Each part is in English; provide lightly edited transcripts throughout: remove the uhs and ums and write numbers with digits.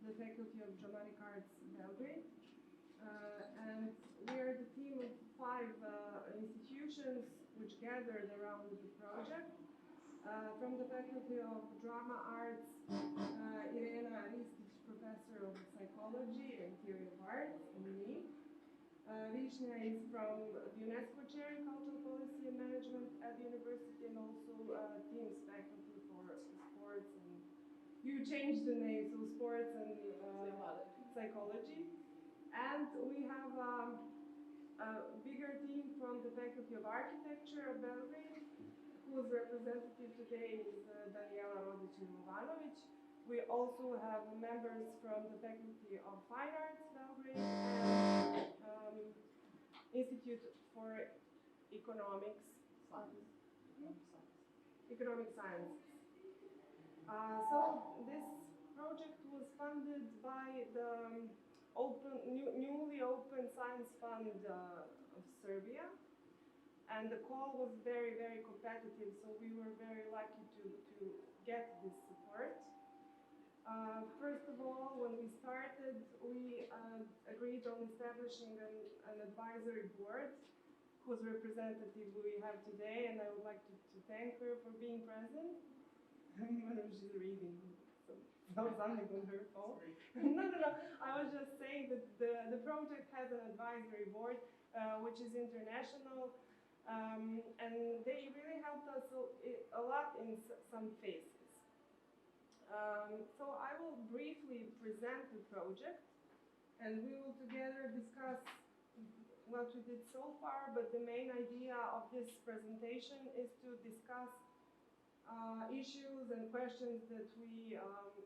the Faculty of Dramatic Arts, Belgrade. And we are the team of 5 institutions which gathered around the project. From the Faculty of Drama Arts, Irena, Ristić, Professor of Psychology and Theory of Art, and me. Višnja is from the UNESCO Chair in Cultural Policy and Management at the university, and also Teams Faculty for Sports. And you changed the name, so Sports and Psychology. And we have a bigger team from the Faculty of Architecture of Belgrade, whose representative today is Danijela, Rodić, and Milovanović. We also have members from the Faculty of Fine Arts, Belgrade, and Institute for Economic Sciences. So this project was funded by the newly open Science Fund of Serbia. And the call was very, very competitive, so we were very lucky to get this support. First of all, when we started, we agreed on establishing an advisory board whose representative we have today, and I would like to thank her for being present. She's reading something on her phone. No. I was just saying that the project has an advisory board, which is international. And they really helped us a lot in some phases. So I will briefly present the project, and we will together discuss what we did so far, but the main idea of this presentation is to discuss issues and questions that we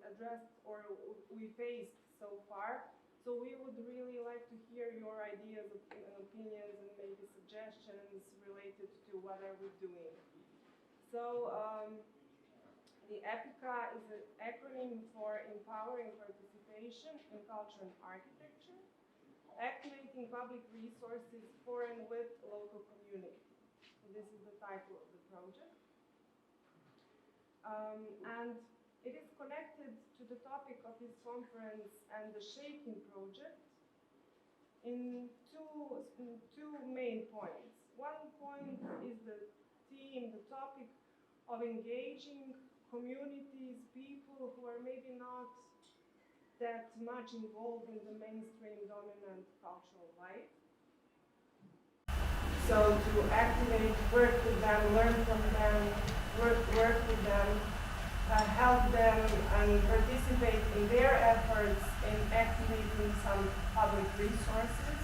addressed or we faced so far. So we would really like to hear your ideas and opinions and maybe suggestions related to what are we doing. So the EPICA is an acronym for Empowering Participation in Culture and Architecture, activating public resources for and with local community. So this is the title of the project. And it is connected to the topic of this conference and the Shaking project in two main points. One point is the theme, the topic of engaging communities, people who are maybe not that much involved in the mainstream dominant cultural life. So to activate, work with them, learn from them, work with them, help them and participate in their efforts in activating some public resources.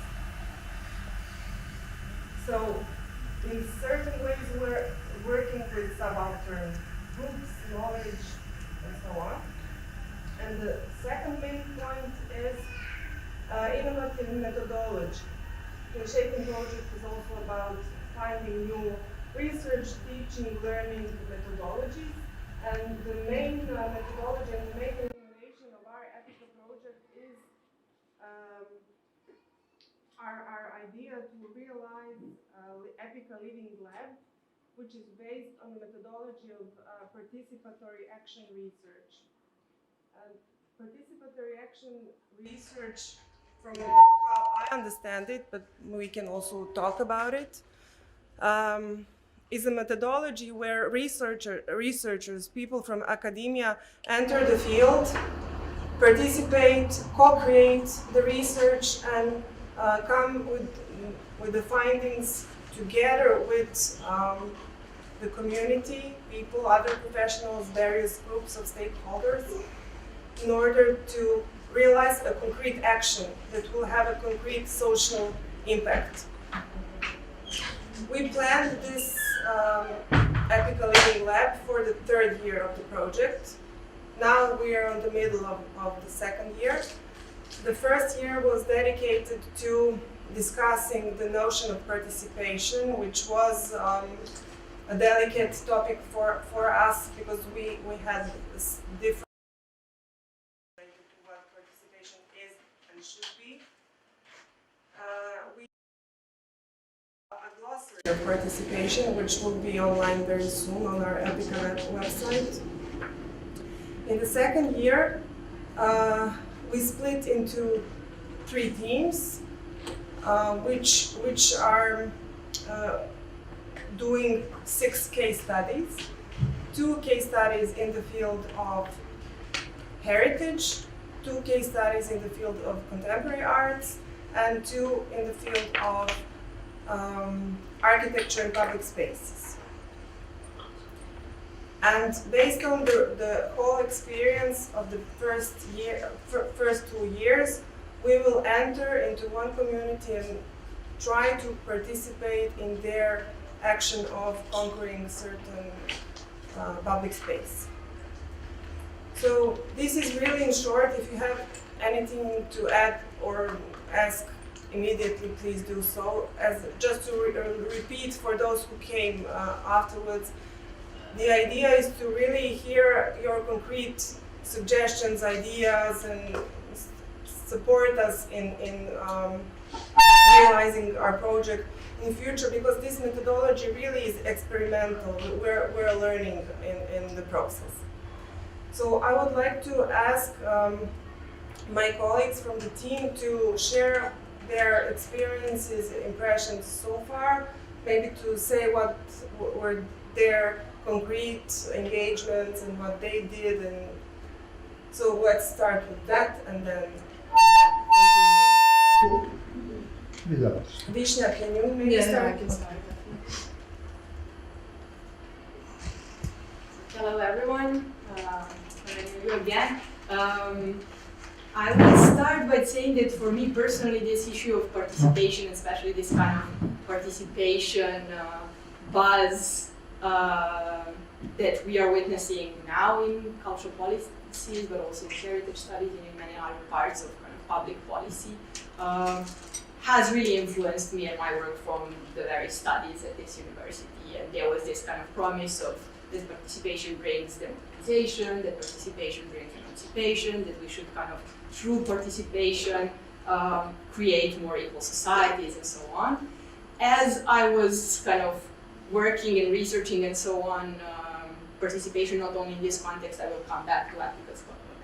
So in certain ways we're working with subaltern groups, knowledge, and so on. And the second main point is innovative methodology. The Shaping project is also about finding new research, teaching, learning methodologies. And the main methodology and the main innovation of our EPICA project is our idea to realize EPICA Living Lab, which is based on the methodology of participatory action research. Participatory action research, from how I understand it, but we can also talk about it, is a methodology where researchers, people from academia, enter the field, participate, co-create the research, and come with the findings together with the community, people, other professionals, various groups of stakeholders, in order to realize a concrete action that will have a concrete social impact. We planned this EPICA Living Lab for the 3rd year of the project. Now we are in the middle of the 2nd year. The 1st year was dedicated to discussing the notion of participation, which was a delicate topic for us because we had this different related to what participation is and should be. We a glossary of participation, which will be online very soon on our EPICA website. In the 2nd year, we split into 3 teams, which are doing 6 case studies. 2 case studies in the field of heritage, 2 case studies in the field of contemporary arts, and 2 in the field of architecture and public spaces. And based on the whole experience of the first 2 years, we will enter into one community and try to participate in their action of conquering certain public space. So this is really in short. If you have anything to add or ask immediately, please do so. As just to repeat for those who came afterwards, the idea is to really hear your concrete suggestions, ideas, and support us in realizing our project in future, because this methodology really is experimental. We're learning in the process. So I would like to ask my colleagues from the team to share their experiences, impressions so far, maybe to say what were their concrete engagements and what they did. And so let's start with that and then continue. Višnja, can you maybe start? I can start. Hello everyone, you again. I will start by saying that for me personally, this issue of participation, especially this kind of participation buzz that we are witnessing now in cultural policies, but also in heritage studies and in many other parts of kind of public policy, has really influenced me and my work from the very studies at this university. And there was this kind of promise of that participation brings democratization, that participation brings emancipation, that we should kind of, through participation, create more equal societies and so on. As I was kind of working and researching and so on, participation not only in this context, I will come back to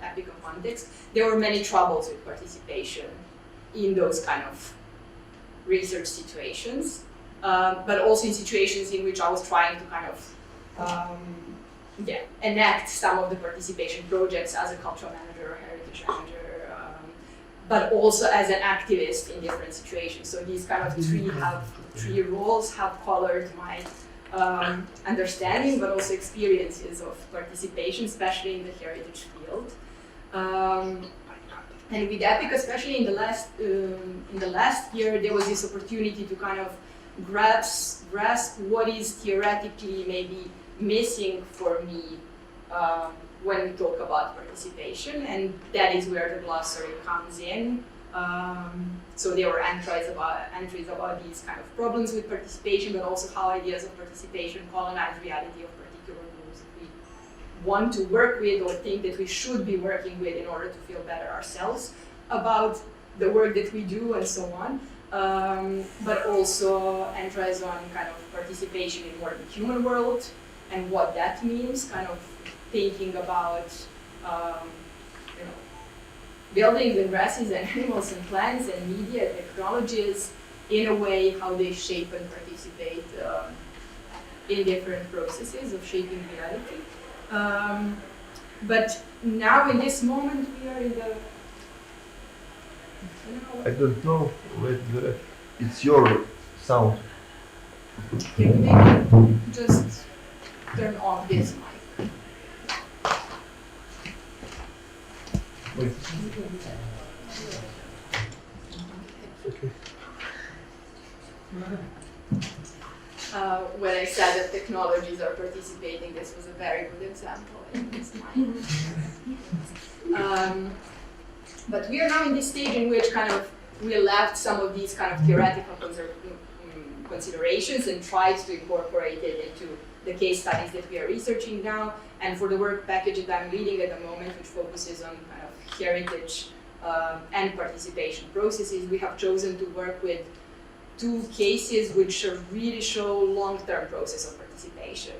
EPICA context, there were many troubles with participation in those kind of research situations, but also in situations in which I was trying to kind of enact some of the participation projects as a cultural manager or heritage manager, but also as an activist in different situations. So these kind of three roles have colored my understanding, but also experiences of participation, especially in the heritage field. And with EPICA, especially in the last year, there was this opportunity to kind of grasp what is theoretically maybe missing for me when we talk about participation, and that is where the glossary comes in. So there were entries about these kind of problems with participation, but also how ideas of participation colonize reality of particular groups that we want to work with or think that we should be working with in order to feel better ourselves about the work that we do and so on. But also entries on kind of participation in more the human world and what that means, kind of thinking about buildings and grasses and animals and plants and media technologies in a way how they shape and participate in different processes of shaping reality. But now in this moment we are in the... I don't know whether it's your sound. Can you maybe just turn off this mic? Wait. Okay. When I said that technologies are participating, this was a very good example in this mind. But we are now in this stage in which kind of we left some of these kind of theoretical considerations and tried to incorporate it into the case studies that we are researching now. And for the work package that I'm leading at the moment, which focuses on kind of heritage and participation processes, we have chosen to work with 2 cases which really show long-term process of participation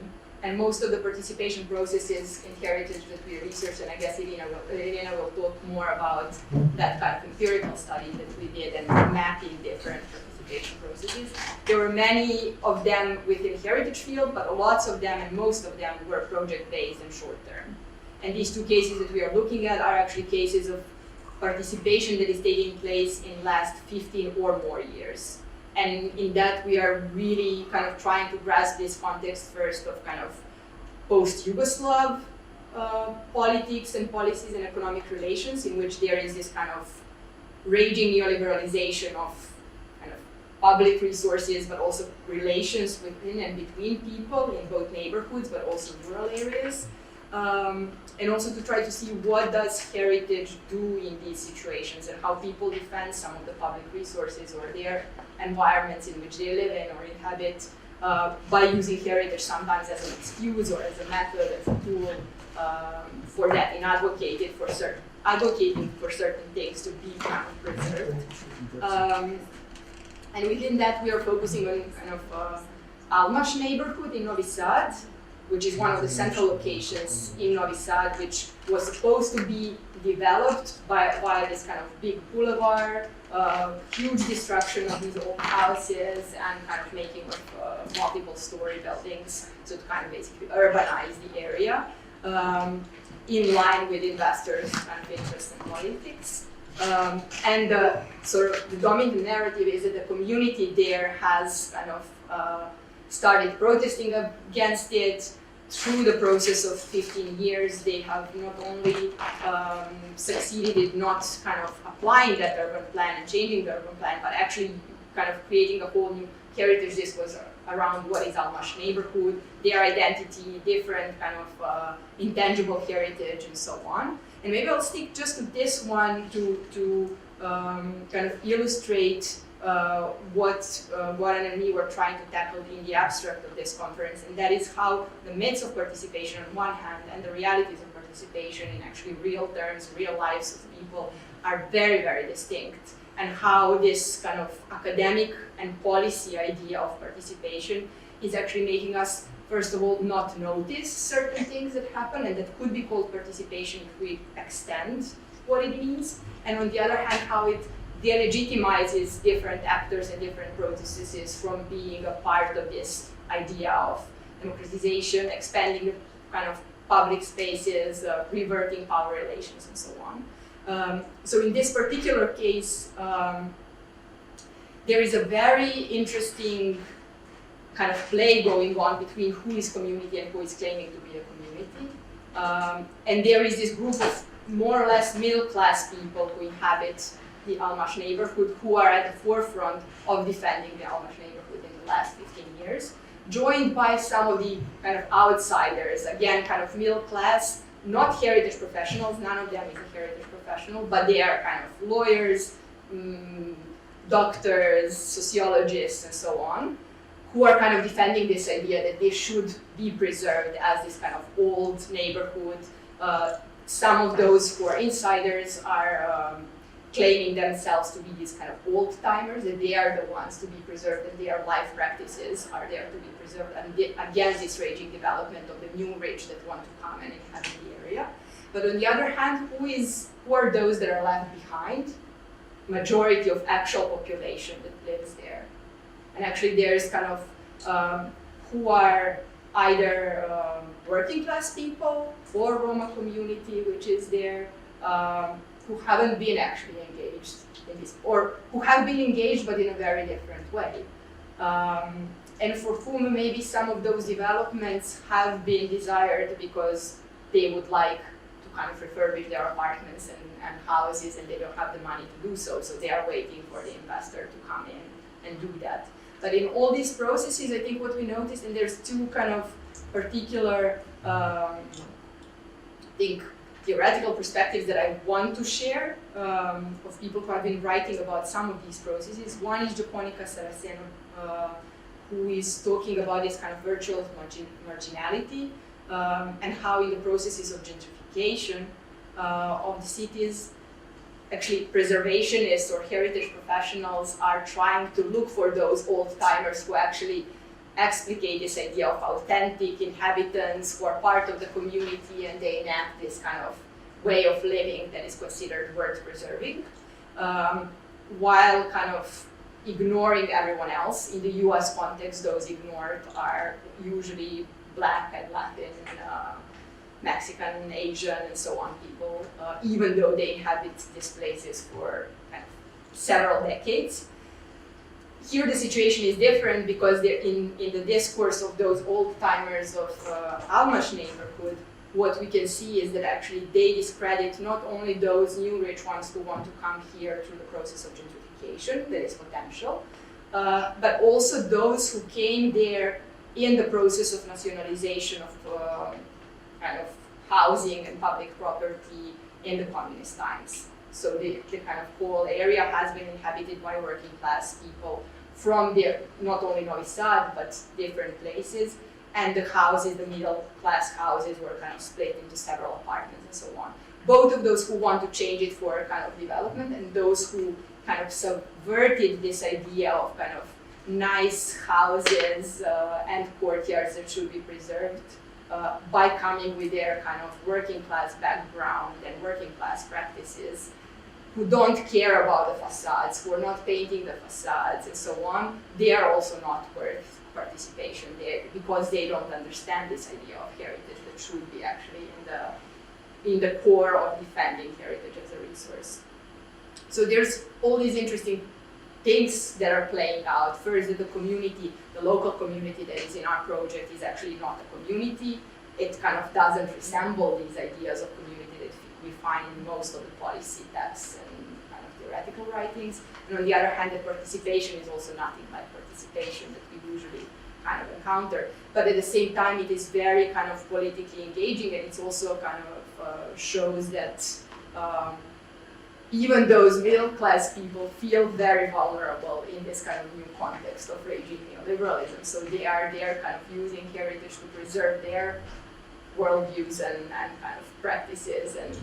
and most of the participation processes in heritage that we researched, and I guess Irena will talk more about that kind of empirical study that we did and mapping different participation processes. There were many of them within heritage field, but lots of them and most of them were project-based and short-term. And these two cases that we are looking at are actually cases of participation that is taking place in last 15 or more years. And in that, we are really kind of trying to grasp this context first of kind of post-Yugoslav politics and policies and economic relations, in which there is this kind of raging neoliberalization of kind of public resources, but also relations within and between people in both neighborhoods, but also rural areas. And also to try to see what does heritage do in these situations and how people defend some of the public resources or their environments in which they live in or inhabit by using heritage sometimes as an excuse or as a method, as a tool for that, in advocating for certain things to be kind of preserved. And within that, we are focusing on kind of Almash neighborhood in Novi Sad, which is one of the central locations in Novi Sad, which was supposed to be developed via this kind of big boulevard, huge destruction of these old houses, and kind of making of multiple story buildings, so to kind of basically urbanize the area in line with investors' kind of interest in politics. And the sort of the dominant narrative is that the community there has kind of started protesting against it. Through the process of 15 years, they have not only succeeded in not kind of applying that urban plan and changing the urban plan, but actually kind of creating a whole new heritage discourse around what is Almash neighborhood, their identity, different kind of intangible heritage, and so on. And maybe I'll stick just to this one to kind of illustrate what Goran and me were trying to tackle in the abstract of this conference, and that is how the myths of participation on one hand and the realities of participation in actually real terms, real lives of people are very, very distinct, and how this kind of academic and policy idea of participation is actually making us, first of all, not notice certain things that happen and that could be called participation if we extend what it means, and on the other hand, how it delegitimizes different actors and different processes from being a part of this idea of democratization, expanding the kind of public spaces, reverting power relations, and so on. So in this particular case, there is a very interesting kind of play going on between who is community and who is claiming to be a community. And there is this group of more or less middle-class people who inhabit the Almash neighborhood, who are at the forefront of defending the Almash neighborhood in the last 15 years, joined by some of the kind of outsiders, again, kind of middle class, not heritage professionals, none of them is a heritage professional, but they are kind of lawyers, doctors, sociologists, and so on, who are kind of defending this idea that they should be preserved as this kind of old neighborhood. Some of those who are insiders are claiming themselves to be these kind of old-timers, that they are the ones to be preserved and their life practices are there to be preserved, and against this raging development of the new rich that want to come and inhabit the area. But on the other hand, who are those that are left behind? Majority of actual population that lives there. And actually there's kind of who are either working class people or Roma community, which is there, who haven't been actually engaged in this, or who have been engaged but in a very different way. And for whom maybe some of those developments have been desired because they would like to kind of refurbish their apartments and houses, and they don't have the money to do so, so they are waiting for the investor to come in and do that. But in all these processes, I think what we noticed, and there's two kind of particular, I think, theoretical perspectives that I want to share of people who have been writing about some of these processes. One is Japonica Saraceno, who is talking about this kind of virtual marginality and how in the processes of gentrification of the cities, actually preservationists or heritage professionals are trying to look for those old-timers who actually explicate this idea of authentic inhabitants who are part of the community and they enact this kind of way of living that is considered worth preserving, while kind of ignoring everyone else. In the US context, those ignored are usually Black and Latin, Mexican, Asian, and so on people, even though they inhabit these places for kind of several decades. Here the situation is different because they're in the discourse of those old timers of Almash neighborhood, what we can see is that actually they discredit not only those new rich ones who want to come here through the process of gentrification, that is potential, but also those who came there in the process of nationalization of kind of housing and public property in the communist times. So the kind of whole area has been inhabited by working class people from not only Novi Sad, but different places. And the houses, the middle class houses, were kind of split into several apartments and so on. Both of those who want to change it for kind of development and those who kind of subverted this idea of kind of nice houses and courtyards that should be preserved by coming with their kind of working class background and working class practices, who don't care about the facades, who are not painting the facades and so on. They are also not worth participation there because they don't understand this idea of heritage that should be actually in the core of defending heritage as a resource. So there's all these interesting things that are playing out. First, that the community, the local community that is in our project is actually not a community. It kind of doesn't resemble these ideas of community that we find in most of the policy texts and kind of theoretical writings. And on the other hand, the participation is also nothing like participation that we usually kind of encounter. But at the same time, it is very kind of politically engaging, and it's also kind of shows that even those middle-class people feel very vulnerable in this kind of new context of raging neoliberalism. So they are kind of using heritage to preserve their worldviews and kind of practices and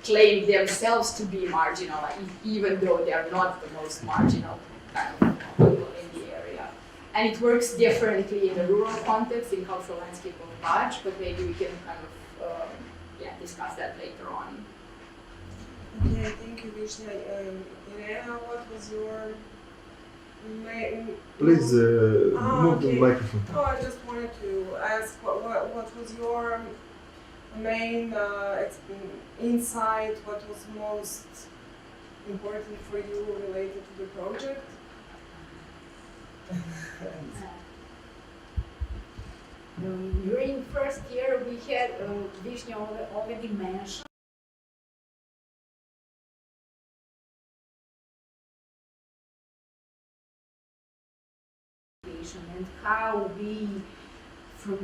claim themselves to be marginal, even though they are not the most marginal kind of people in the area. And it works differently in the rural context, in cultural landscape of Baj, but maybe we can kind of discuss that later on. Okay, thank you, Višnja. Irena, what was your main... Please move the microphone. Oh, I just wanted to ask what was your main insight, what was most important for you related to the project? During first year, we had Višnja already mentioned and how we, from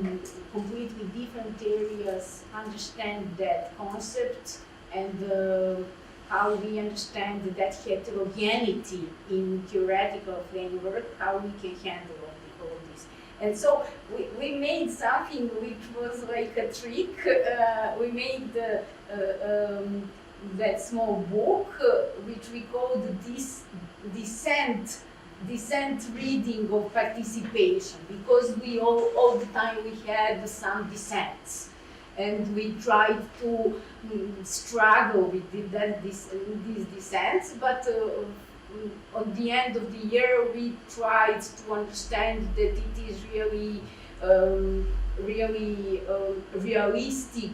completely different areas, understand that concept and how we understand that heterogeneity in theoretical framework, how we can handle all this. And so we made something which was like a trick. We made that small book, which we called Dissent reading of participation, because we all the time we had some dissents, and we tried to struggle with these dissents, but at the end of the year we tried to understand that it is really realistic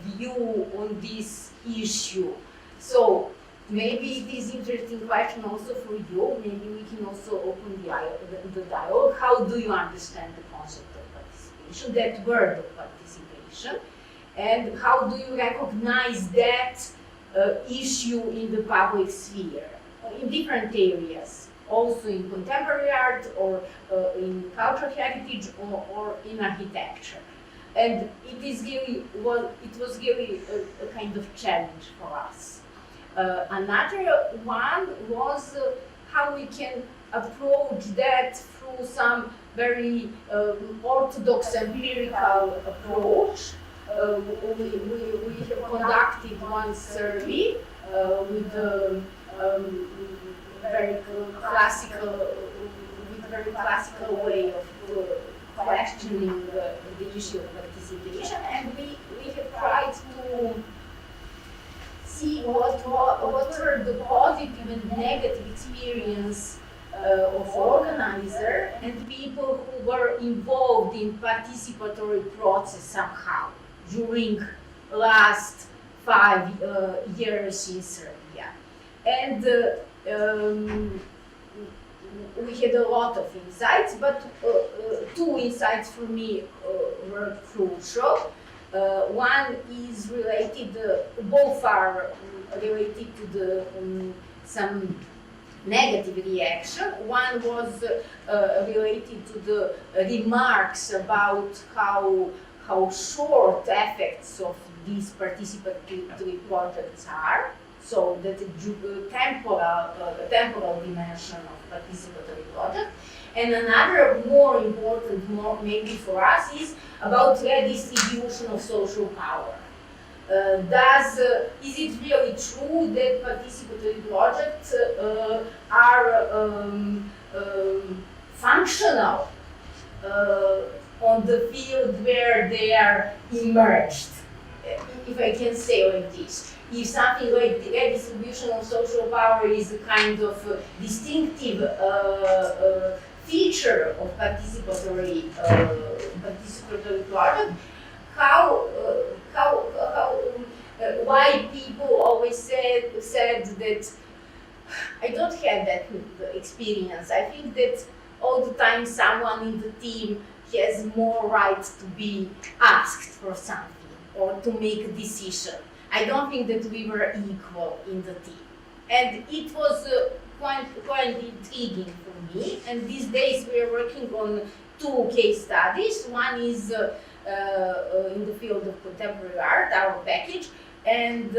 view on this issue. So maybe it is interesting question also for you. Maybe we can also open the dialogue. How do you understand the concept of participation, that word of participation, and how do you recognize that issue in the public sphere, in different areas, also in contemporary art or in cultural heritage or in architecture? And it was really a kind of challenge for us. Another one was how we can approach that through some very orthodox empirical approach. We conducted one survey with very classical, with very classical way of questioning the issue of participation, and we have tried to see what were the positive and negative experience of organizer and people who were involved in participatory process somehow during last 5 years in Serbia. And we had a lot of insights, but 2 insights for me were crucial. One is related, both are related to the some negative reaction. One was related to the remarks about how short effects of these participatory projects are, so that the temporal dimension of participatory project. And another more important, maybe for us, is about redistribution of social power. Is it really true that participatory projects are functional on the field where they are emerged? If I can say like this, if something like the redistribution of social power is a kind of distinctive feature of participatory project, why people always said that I don't have that experience. I think that all the time someone in the team has more right to be asked for something or to make a decision. I don't think that we were equal in the team. And it was quite intriguing for me. And these days we are working on 2 case studies. One is in the field of contemporary art, our package, and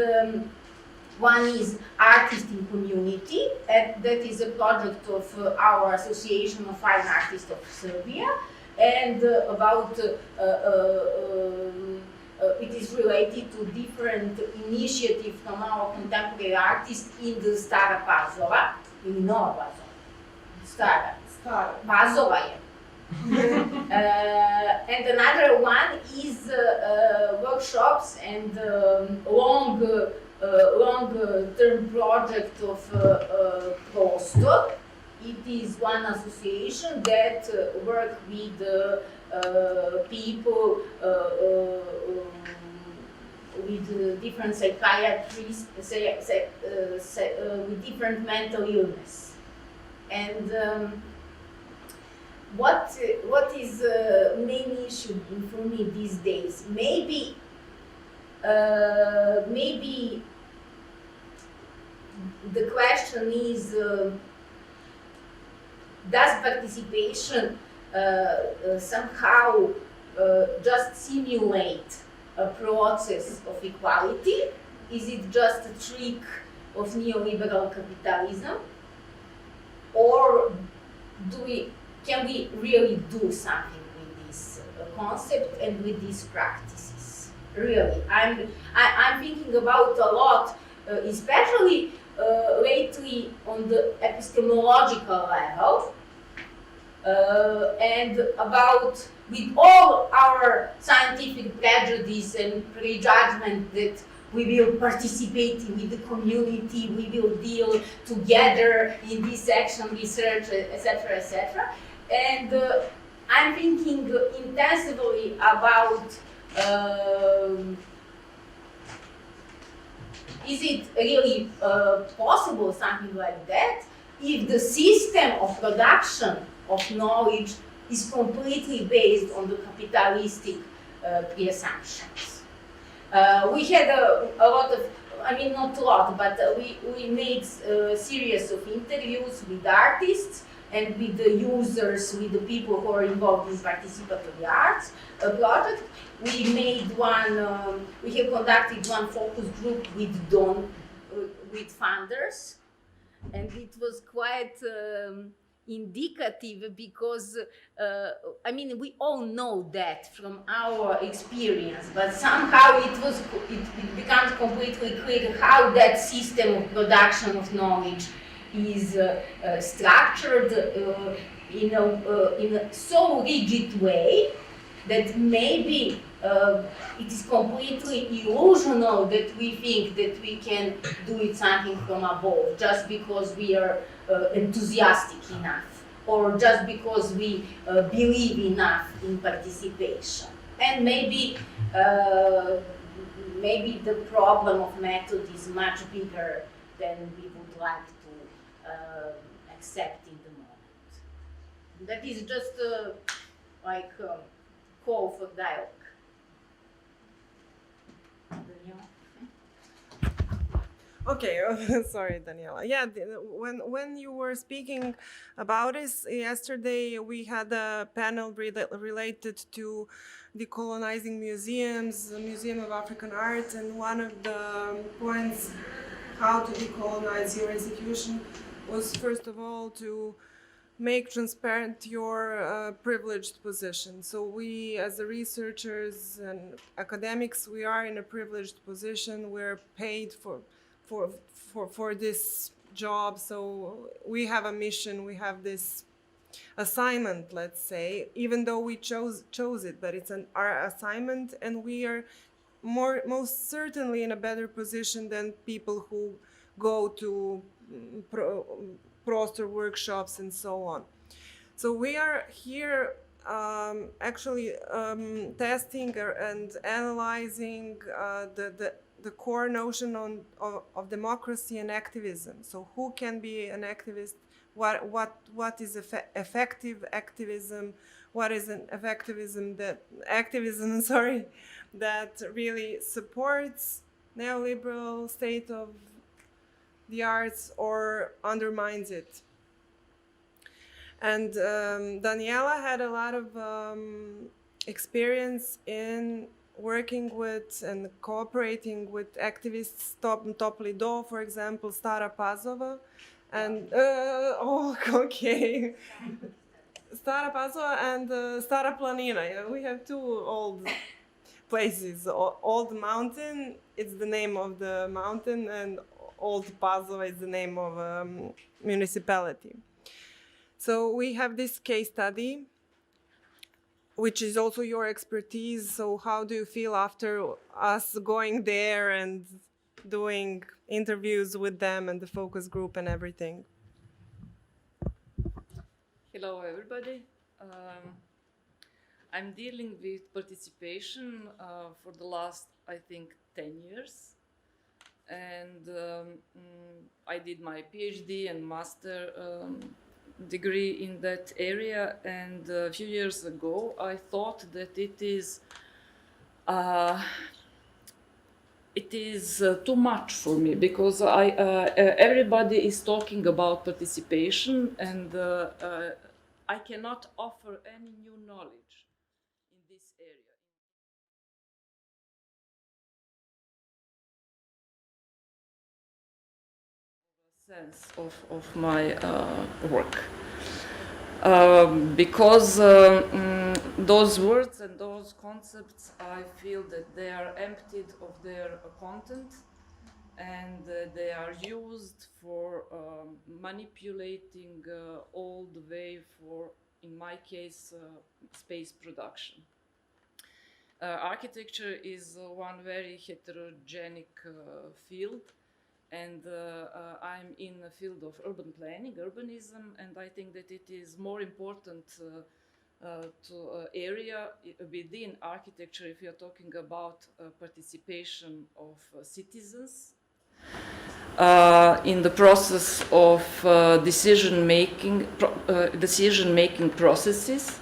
one is Artist in Community, and that is a project of our Association of Fine Artists of Serbia, and about it is related to different initiatives from our contemporary artists in the Stara Pazova, in Nova Pazova. Stara Pazova je. And another one is workshops and long-term project of Prostor. It is one association that work with people with different psychiatrists, with different mental illness. And what is the main issue for me these days? Maybe the question is, does participation somehow just simulate a process of equality? Is it just a trick of neoliberal capitalism? Or can we really do something with this concept and with these practices? Really, I'm thinking about a lot, especially lately on the epistemological level, and about with all our scientific prejudice and prejudgment that we will participate with the community, we will deal together in this action, research, etc., etc. And I'm thinking intensively about is it really possible, something like that, if the system of production of knowledge is completely based on the capitalistic pre-assumptions. We had a lot of, I mean not a lot, but we made a series of interviews with artists and with the users, with the people who are involved in participatory arts project. We made one, we have conducted one focus group with funders, and it was quite indicative because, I mean, we all know that from our experience, but somehow it becomes completely clear how that system of production of knowledge is structured. in a so rigid way that maybe it is completely illusional that we think that we can do it something from above just because we are enthusiastic enough or just because we believe enough in participation. And maybe maybe the problem of method is much bigger than we would like to accept in the moment. That is just like a call for dialogue. Daniela? Okay, sorry, Daniela. Yeah, when you were speaking about this yesterday, we had a panel related to decolonizing museums, the Museum of African Art, and one of the points how to decolonize your institution was, first of all, to make transparent your privileged position. So we, as the researchers and academics, we are in a privileged position. We're paid for this job. So we have a mission, we have this assignment, let's say, even though we chose it, but it's our assignment, and we are most certainly in a better position than people who go to Prostor workshops and so on. So we are here actually testing and analyzing the core notion of democracy and activism. So who can be an activist? What is effective activism? What is an activism that really supports neoliberal state of the arts or undermines it? And Danijela had a lot of experience in working with and cooperating with activists, Top Lido, for example, Stara Pazova, and okay, Stara Pazova and Stara Planina. Yeah, we have two old places. Old Mountain, it's the name of the mountain, and Old Pazova is the name of a municipality. So we have this case study, which is also your expertise. So how do you feel after us going there and doing interviews with them and the focus group and everything? Hello, everybody. I'm dealing with participation for the last, I think, 10 years. And I did my PhD and master degree in that area. And a few years ago, I thought that it is too much for me, because everybody is talking about participation, and I cannot offer any new knowledge in this area. Sense of my work. Because those words and those concepts, I feel that they are emptied of their content, and they are used for manipulating all the way for, in my case, space production. Architecture is one very heterogenic field, and I'm in the field of urban planning, urbanism, and I think that it is more important to area within architecture if you're talking about participation of citizens in the process of decision-making processes,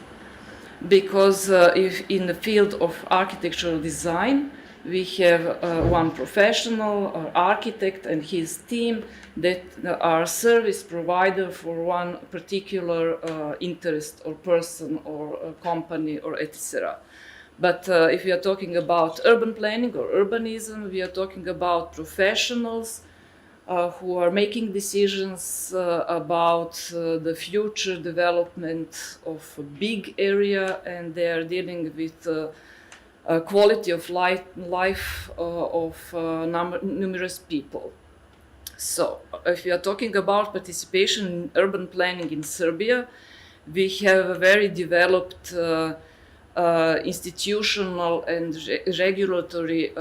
because if in the field of architectural design, we have one professional or architect and his team that are service provider for one particular interest or person or company or etc. But if we are talking about urban planning or urbanism, we are talking about professionals who are making decisions about the future development of a big area, and they are dealing with quality of life of numerous people. So if we are talking about participation in urban planning in Serbia, we have a very developed institutional and regulatory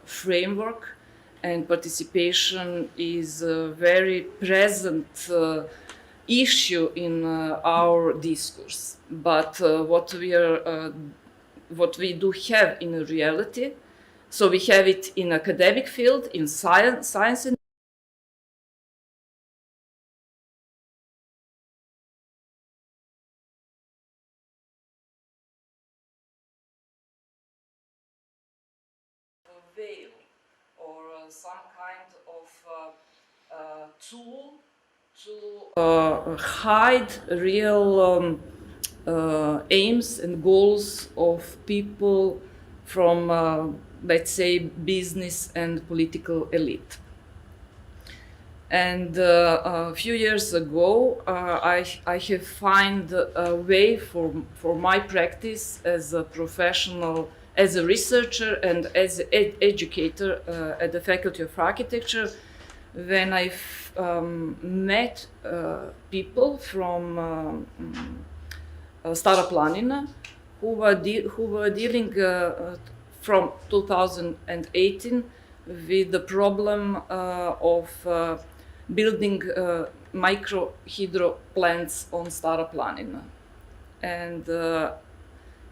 framework, and participation is a very present issue in our discourse. But what we do have in reality, so we have it in academic field, in science and veil or some kind of tool to hide real aims and goals of people from, let's say, business and political elite. And a few years ago, I have found a way for my practice as a professional, as a researcher and as an educator at the Faculty of Architecture, when I met people from Stara Planina who were dealing from 2018 with the problem of building micro hydro plants on Stara Planina. And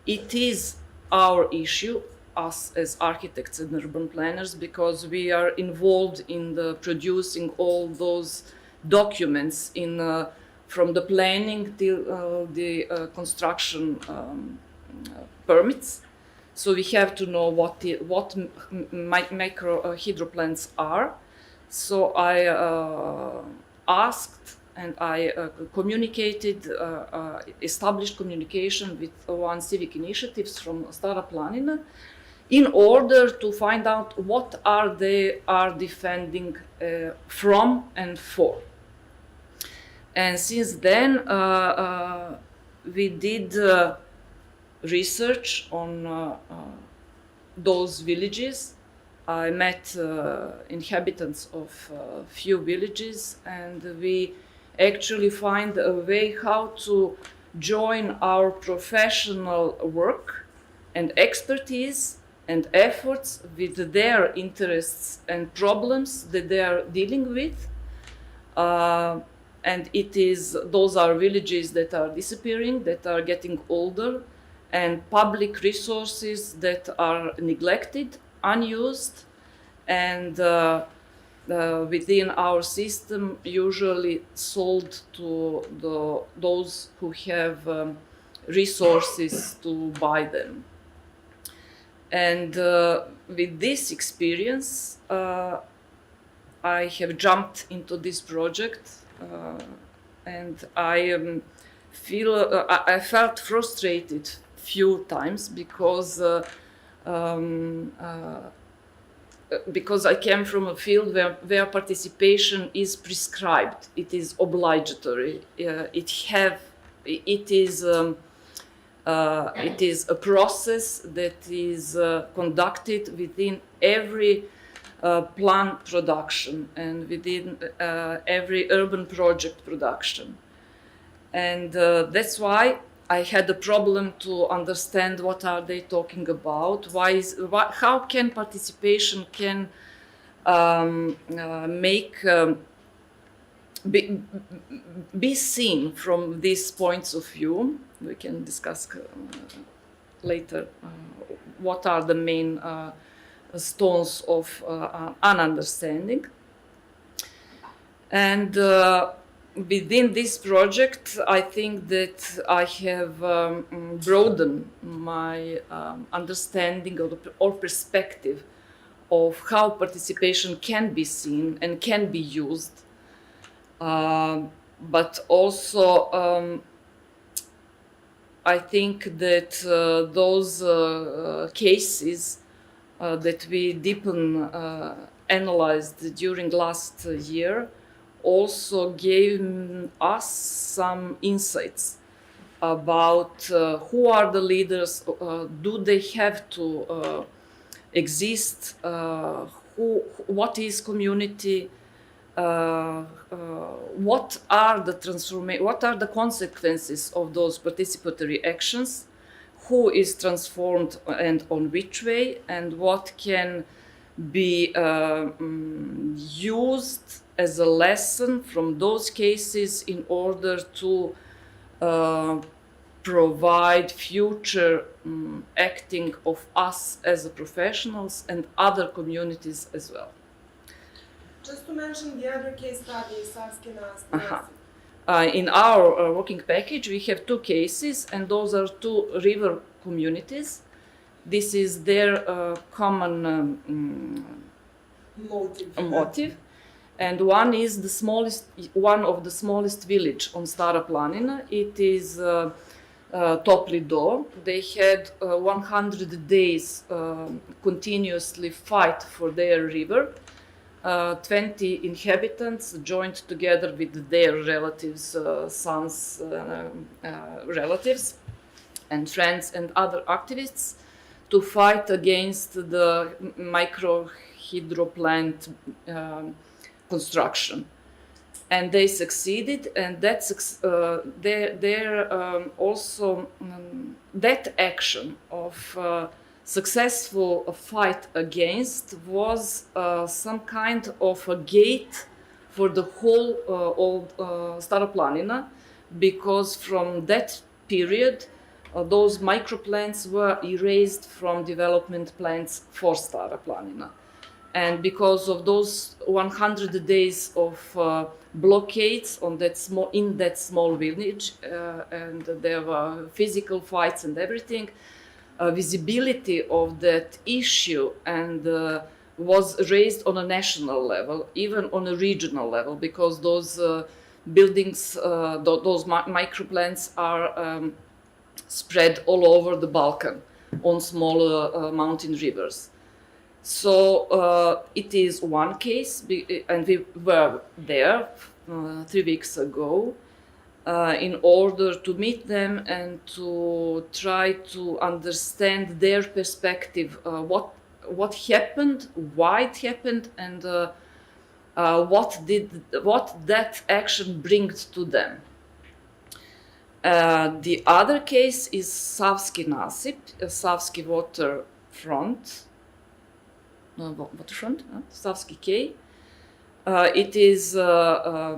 it is our issue, us as architects and urban planners, because we are involved in the producing all those documents in from the planning till the construction permits. So we have to know what micro hydro plants are. So I asked and I communicated, established communication with one civic initiatives from Stara Planina in order to find out what they are defending from and for. And since then, we did research on those villages. I met inhabitants of a few villages, and we actually find a way how to join our professional work and expertise and efforts with their interests and problems that they are dealing with. And those are villages that are disappearing, that are getting older, and public resources that are neglected, unused, and within our system usually sold to those who have resources to buy them. And with this experience, I have jumped into this project, and I felt frustrated few times because I came from a field where participation is prescribed, it is obligatory, it is a process that is conducted within every plan production and within every urban project production. And that's why I had a problem to understand what are they talking about. How can participation be seen from these points of view? We can discuss later what are the main stones of an understanding. And within this project, I think that I have broadened my understanding or perspective of how participation can be seen and can be used. But also, I think that those cases that we deeply analyzed during last year also gave us some insights about who are the leaders, do they have to exist, what is community, what are the consequences of those participatory actions, who is transformed and on which way, and what can be used as a lesson from those cases in order to provide future acting of us as professionals and other communities as well. Just to mention the other case study, Savskina. In our working package, we have two cases, and those are two river communities. This is their common motive. And one is one of the smallest village on Stara Planina. It is Topli Do. They had 100 days continuously fight for their river. 20 inhabitants joined together with their relatives, sons, relatives, and friends and other activists to fight against the micro hydro plant construction. And they succeeded, and that action of successful fight against was some kind of a gate for the whole old Stara Planina, because from that period those microplants were erased from development plans for Stara Planina. And because of those 100 days of blockades in that small village, and there were physical fights and everything, visibility of that issue and was raised on a national level, even on a regional level, because those buildings, those microplants are spread all over the Balkan on smaller mountain rivers. So it is one case, and we were there 3 weeks ago in order to meet them and to try to understand their perspective, what happened, why it happened, and what that action brings to them. The other case is Savski Nasip, Savski waterfront. Savski K. It is a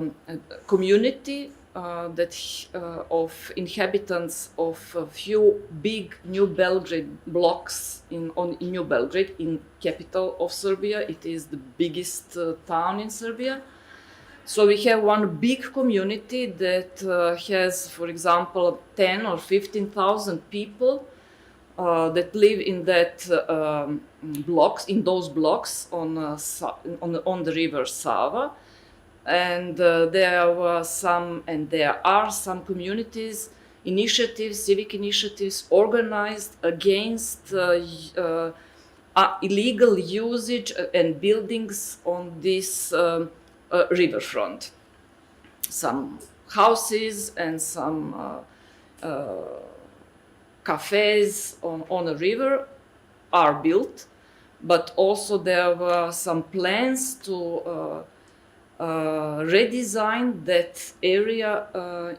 community of inhabitants of a few big New Belgrade blocks in New Belgrade, in capital of Serbia. It is the biggest town in Serbia. So we have one big community that has, for example, 10 or 15,000 people that live in that blocks, in those blocks on the river Sava, and there are some communities, initiatives, civic initiatives organized against illegal usage and buildings on this riverfront. Some houses and some cafes on a river are built, but also there were some plans to redesign that area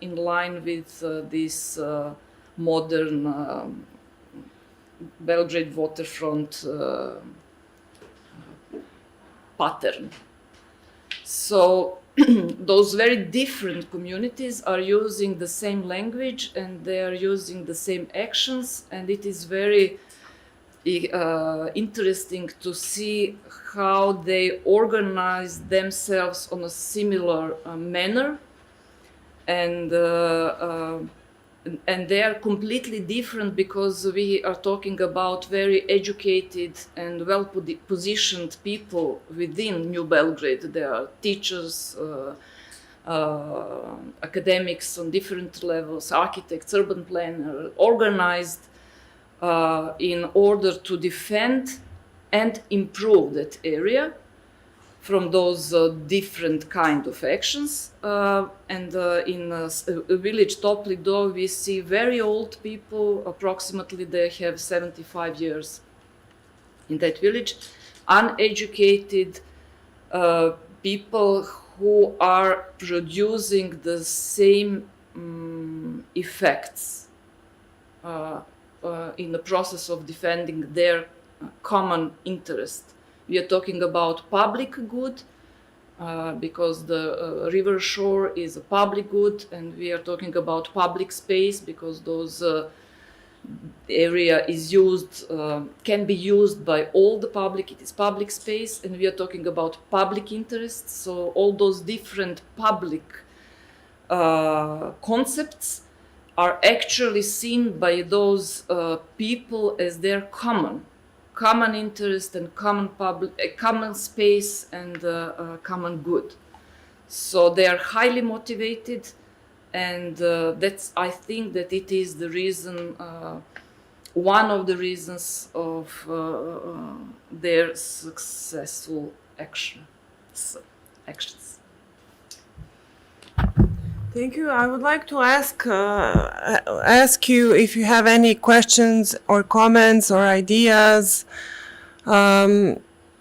in line with this modern Belgrade waterfront pattern. So those very different communities are using the same language and they are using the same actions, and it is very interesting to see how they organize themselves on a similar manner, and they are completely different because we are talking about very educated and well-positioned people within New Belgrade. There are teachers, academics on different levels, architects, urban planners, organized in order to defend and improve that area from those different kind of actions. And in a village Topli Do, we see very old people, approximately they have 75 years in that village, uneducated people who are producing the same effects in the process of defending their common interest. We are talking about public good, because the river shore is a public good, and we are talking about public space because those area is used, can be used by all the public, it is public space, and we are talking about public interests. So all those different public concepts are actually seen by those people as their common interest and common space and common good. So they are highly motivated, and I think that it is the reason, one of the reasons of their successful actions. Thank you. I would like to ask you if you have any questions or comments or ideas.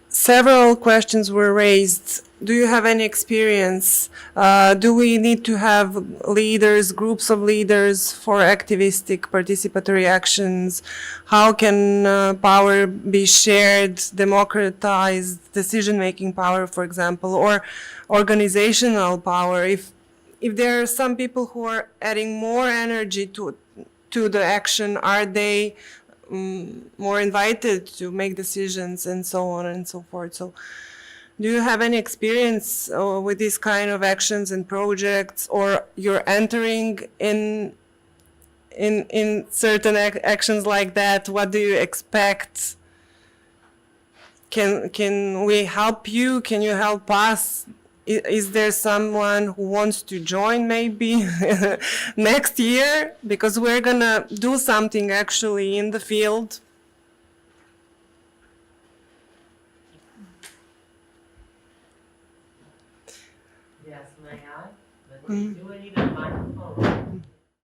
Several questions were raised. Do you have any experience? Do we need to have leaders, groups of leaders for activistic participatory actions? How can power be shared, democratized, decision-making power, for example, or organizational power? If there are some people who are adding more energy to the action, are they more invited to make decisions and so on and so forth? So do you have any experience with these kind of actions and projects, or you're entering in certain actions like that? What do you expect? Can we help you? Can you help us? Is there someone who wants to join maybe next year? Because we're gonna do something actually in the field. Yes, may I? But do we need a microphone?